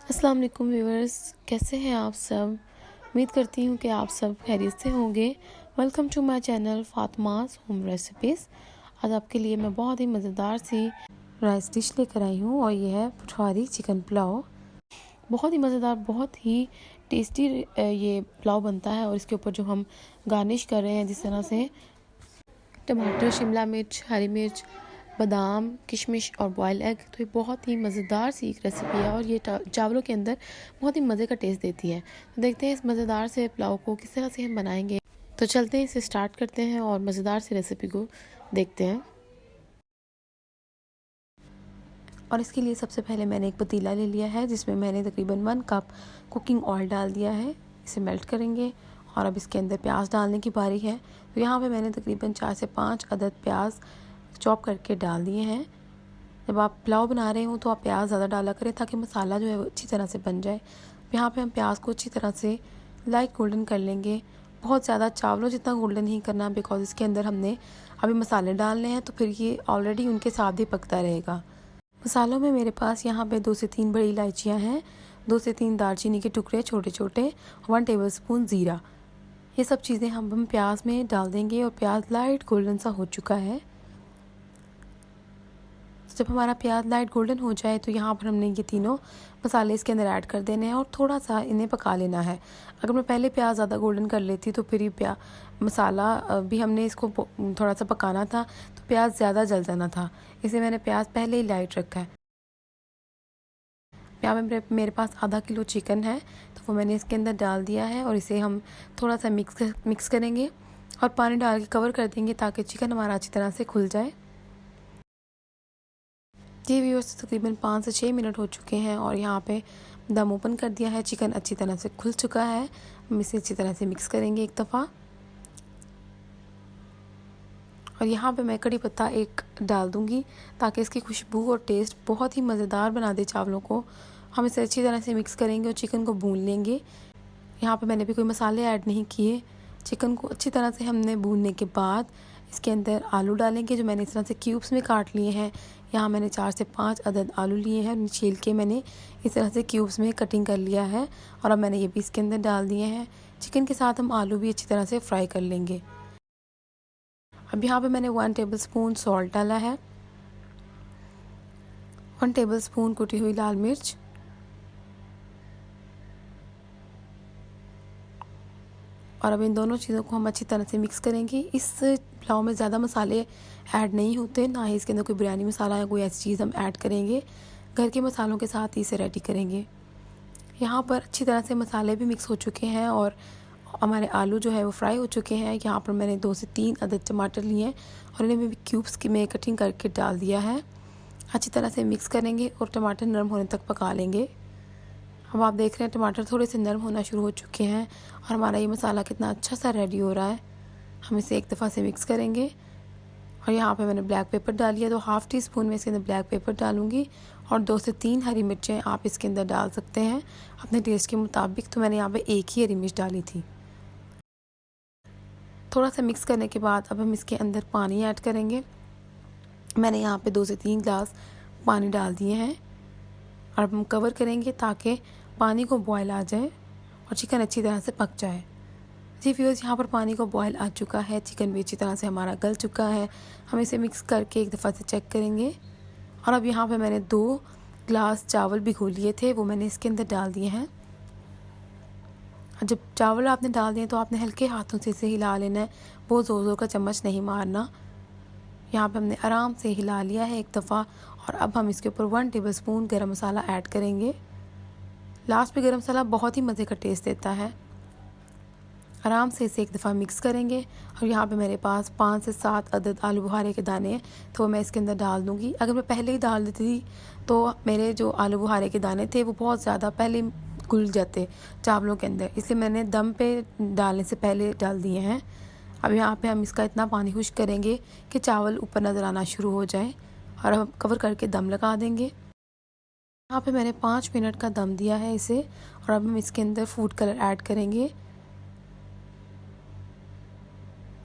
अस्सलाम वालेकुम व्यूअर्स, कैसे हैं आप सब। उम्मीद करती हूँ कि आप सब खैरियत से होंगे। Welcome to my channel Fatima's home recipes. आज आपके लिए मैं बहुत ही मज़ेदार सी राइस डिश लेकर आई हूँ और ये है पुठारी चिकन पुलाव। बहुत ही मज़ेदार, बहुत ही टेस्टी ये पुलाव बनता है। और इसके ऊपर जो हम गार्निश कर रहे हैं, जिस तरह से टमाटर, शिमला मिर्च, हरी मिर्च, बादाम, किशमिश और बॉयल एग, तो ये बहुत ही मज़ेदार सी एक रेसिपी है और ये चावलों के अंदर बहुत ही मज़े का टेस्ट देती है। तो देखते हैं इस मज़ेदार से पुलाव को किस तरह से हम बनाएंगे। तो चलते हैं, इसे स्टार्ट करते हैं और मज़ेदार सी रेसिपी को देखते हैं। और इसके लिए सबसे पहले मैंने एक पतीला ले लिया है, जिसमें मैंने तकरीबन 1 कप कुकिंग ऑयल डाल दिया है। इसे मेल्ट करेंगे और अब इसके अंदर प्याज डालने की बारी है। तो यहाँ पे मैंने तकरीबन 4 से 5 अदद प्याज चॉप करके डाल दिए हैं। जब आप पुलाव बना रहे हो तो आप प्याज ज़्यादा डाला करें, ताकि मसाला जो है वो अच्छी तरह से बन जाए। यहाँ पे हम प्याज को अच्छी तरह से लाइट गोल्डन कर लेंगे। बहुत ज़्यादा चावलों जितना गोल्डन नहीं करना, बिकॉज इसके अंदर हमने अभी मसाले डालने हैं, तो फिर ये ऑलरेडी उनके साथ ही पकता रहेगा। मसालों में मेरे पास यहाँ पे 2 से 3 बड़ी इलायचियाँ हैं, 2 से 3 दालचीनी के टुकड़े छोटे छोटे, 1 टेबलस्पून ज़ीरा। ये सब चीज़ें हम प्याज में डाल देंगे और प्याज लाइट गोल्डन सा हो चुका है। जब हमारा प्याज लाइट गोल्डन हो जाए तो यहाँ पर हमने ये तीनों मसाले इसके अंदर ऐड कर देने हैं और थोड़ा सा इन्हें पका लेना है। अगर मैं पहले प्याज ज़्यादा गोल्डन कर लेती तो फिर ये मसाला भी हमने इसको थोड़ा सा पकाना था, तो प्याज ज़्यादा जल जाना था। इसे मैंने प्याज पहले ही लाइट रखा है। यहाँ पे मेरे पास आधा किलो चिकन है, तो वो मैंने इसके अंदर डाल दिया है और इसे हम थोड़ा सा मिक्स करेंगे और पानी डाल के कवर कर देंगे, ताकि चिकन हमारा अच्छी तरह से खुल जाए। जी व्यूअर्स, तकरीबन 5 से 6 मिनट हो चुके हैं और यहाँ पे दम ओपन कर दिया है। चिकन अच्छी तरह से खुल चुका है। हम इसे अच्छी तरह से मिक्स करेंगे एक दफ़ा। और यहाँ पे मैं कड़ी पत्ता एक डाल दूँगी, ताकि इसकी खुशबू और टेस्ट बहुत ही मज़ेदार बना दे चावलों को। हम इसे अच्छी तरह से मिक्स करेंगे और चिकन को भून लेंगे। यहाँ पे मैंने भी कोई मसाले ऐड नहीं किए। चिकन को अच्छी तरह से हमने भूनने के बाद इसके अंदर आलू डालेंगे, जो मैंने इस तरह से क्यूब्स में काट लिए हैं। यहाँ मैंने 4 से 5 अदद आलू लिए हैं, छील के मैंने इस तरह से क्यूब्स में कटिंग कर लिया है और अब मैंने ये भी इसके अंदर डाल दिए हैं। चिकन के साथ हम आलू भी अच्छी तरह से फ्राई कर लेंगे। अब यहाँ पे मैंने 1 टेबलस्पून सॉल्ट डाला है, 1 टेबलस्पून कुटी हुई लाल मिर्च, और अब इन दोनों चीज़ों को हम अच्छी तरह से मिक्स करेंगे। इस पुलाव में ज़्यादा मसाले ऐड नहीं होते, ना ही इसके अंदर कोई बिरयानी मसाला या कोई ऐसी चीज़ हम ऐड करेंगे। घर के मसालों के साथ ही इसे रेडी करेंगे। यहाँ पर अच्छी तरह से मसाले भी मिक्स हो चुके हैं और हमारे आलू जो है वो फ्राई हो चुके हैं। यहाँ पर मैंने 2 से 3 अदद टमाटर लिए हैं और इन्हें भी क्यूब्स की में कटिंग करके डाल दिया है। अच्छी तरह से मिक्स करेंगे और टमाटर नरम होने तक पका लेंगे। अब आप देख रहे हैं टमाटर थोड़े से नरम होना शुरू हो चुके हैं और हमारा ये मसाला कितना अच्छा सा रेडी हो रहा है। हम इसे एक दफ़ा से मिक्स करेंगे। और यहाँ पे मैंने ब्लैक पेपर डाल लिया, तो हाफ़ टी स्पून में इसके अंदर ब्लैक पेपर डालूँगी और 2 से 3 हरी मिर्चें आप इसके अंदर डाल सकते हैं अपने टेस्ट के मुताबिक। तो मैंने यहाँ पे एक ही हरी मिर्च डाली थी। थोड़ा सा मिक्स करने के बाद अब हम इसके अंदर पानी ऐड करेंगे। मैंने यहाँ पे 2 से 3 ग्लास पानी डाल दिए हैं और अब हम कवर करेंगे, ताकि पानी को बॉयल आ जाए और चिकन अच्छी तरह से पक जाए। जी व्यूअर्स, यहाँ पर पानी को बॉयल आ चुका है, चिकन भी अच्छी तरह से हमारा गल चुका है। हम इसे मिक्स करके एक दफ़ा से चेक करेंगे। और अब यहाँ पे मैंने 2 ग्लास चावल भिगो लिए थे, वो मैंने इसके अंदर डाल दिए हैं। जब चावल आपने डाल दिए तो आपने हल्के हाथों से इसे हिला लेना है, बहुत ज़ोर ज़ोर का चम्मच नहीं मारना। यहाँ पे हमने आराम से हिला लिया है एक दफ़ा और अब हम इसके ऊपर 1 टेबलस्पून गरम मसाला ऐड करेंगे। लास्ट में गरम मसाला बहुत ही मज़े का टेस्ट देता है। आराम से इसे एक दफ़ा मिक्स करेंगे और यहाँ पे मेरे पास 5 से 7 अदद आलू बुखारे के दाने हैं, तो मैं इसके अंदर डाल दूँगी। अगर मैं पहले ही डाल देती थी तो मेरे जो आलू बुखारे के दाने थे वो बहुत ज़्यादा पहले घुल जाते चावलों के अंदर, इसलिए मैंने दम पे डालने से पहले डाल दिए हैं। अब यहाँ पे हम इसका इतना पानी खुश्क करेंगे कि चावल ऊपर नज़र आना शुरू हो जाए और हम कवर करके दम लगा देंगे। यहाँ पे मैंने 5 मिनट का दम दिया है इसे और अब हम इसके अंदर फूड कलर ऐड करेंगे।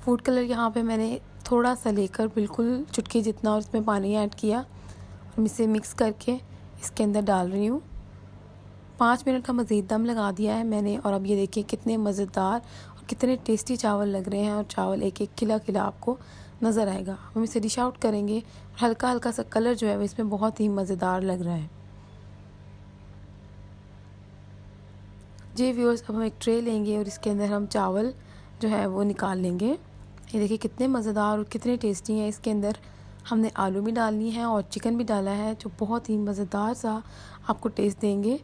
फूड कलर यहाँ पे मैंने थोड़ा सा लेकर बिल्कुल चुटकी जितना और इसमें पानी ऐड किया और इसे मिक्स करके इसके अंदर डाल रही हूँ। 5 मिनट का मज़ीद दम लगा दिया है मैंने और अब ये देखिए कितने मज़ेदार और कितने टेस्टी चावल लग रहे हैं और चावल एक एक खिला खिला आपको नज़र आएगा। हम इसे डिश आउट करेंगे और हल्का हल्का सा कलर जो है वो इसमें बहुत ही मज़ेदार लग रहा है। जी व्यूअर्स, अब हम एक ट्रे लेंगे और इसके अंदर हम चावल जो है वो निकाल लेंगे। ये देखिए कितने मज़ेदार और कितने टेस्टी हैं। इसके अंदर हमने आलू भी डालनी है और चिकन भी डाला है जो बहुत ही मज़ेदार सा आपको टेस्ट देंगे।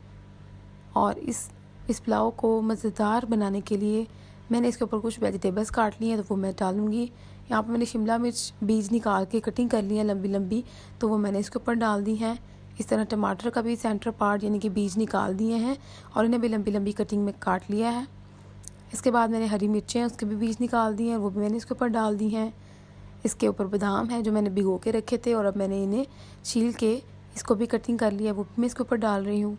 और इस पुलाव को मज़ेदार बनाने के लिए मैंने इसके ऊपर कुछ वेजिटेबल्स काट ली हैं तो वो मैं डालूँगी। यहाँ पर मैंने शिमला मिर्च बीज निकाल के कटिंग कर ली है लंबी लंबी, तो वो मैंने इसके ऊपर डाल दी हैं। इस तरह टमाटर का भी सेंटर पार्ट यानी कि बीज निकाल दिए हैं और इन्हें भी लंबी लंबी कटिंग में काट लिया है। इसके बाद मैंने हरी मिर्चें उसके भी बीज निकाल दिए हैं, वो भी मैंने इसके ऊपर डाल दी हैं। इसके ऊपर बादाम है जो मैंने भिगो के रखे थे और अब मैंने इन्हें छील के इसको भी कटिंग कर लिया है, वो भी मैं इसके ऊपर डाल रही हूँ।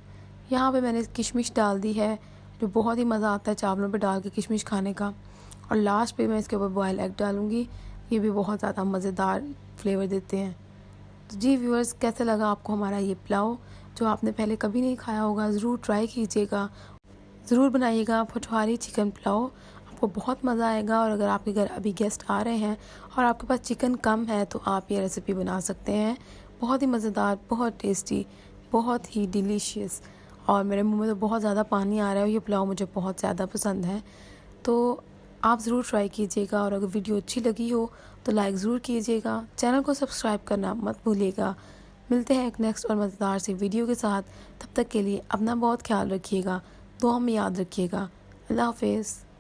यहाँ पे मैंने किशमिश डाल दी है जो बहुत ही मज़ा आता है चावलों पे डाल के किशमिश खाने का। और लास्ट पे मैं इसके ऊपर बॉयल एग डालूँगी, ये भी बहुत ज़्यादा मज़ेदार फ्लेवर देते हैं। तो जी व्यूअर्स, कैसा लगा आपको हमारा ये पुलाव जो आपने पहले कभी नहीं खाया होगा, ज़रूर ट्राई कीजिएगा, ज़रूर बनाइएगा पोठवारी चिकन पुलाव, आपको बहुत मज़ा आएगा। और अगर आपके घर अभी गेस्ट आ रहे हैं और आपके पास चिकन कम है तो आप ये रेसिपी बना सकते हैं। बहुत ही मज़ेदार, बहुत टेस्टी, बहुत ही डिलीशियस। और मेरे मुंह में तो बहुत ज़्यादा पानी आ रहा है और ये पुलाव मुझे बहुत ज़्यादा पसंद है। तो आप ज़रूर ट्राई कीजिएगा और अगर वीडियो अच्छी लगी हो तो लाइक ज़रूर कीजिएगा, चैनल को सब्सक्राइब करना मत भूलिएगा। मिलते हैं एक नेक्स्ट और मज़ेदार सी वीडियो के साथ, तब तक के लिए अपना बहुत ख्याल रखिएगा, दुआ में याद रखिएगा। अल्लाह हाफ़िज़।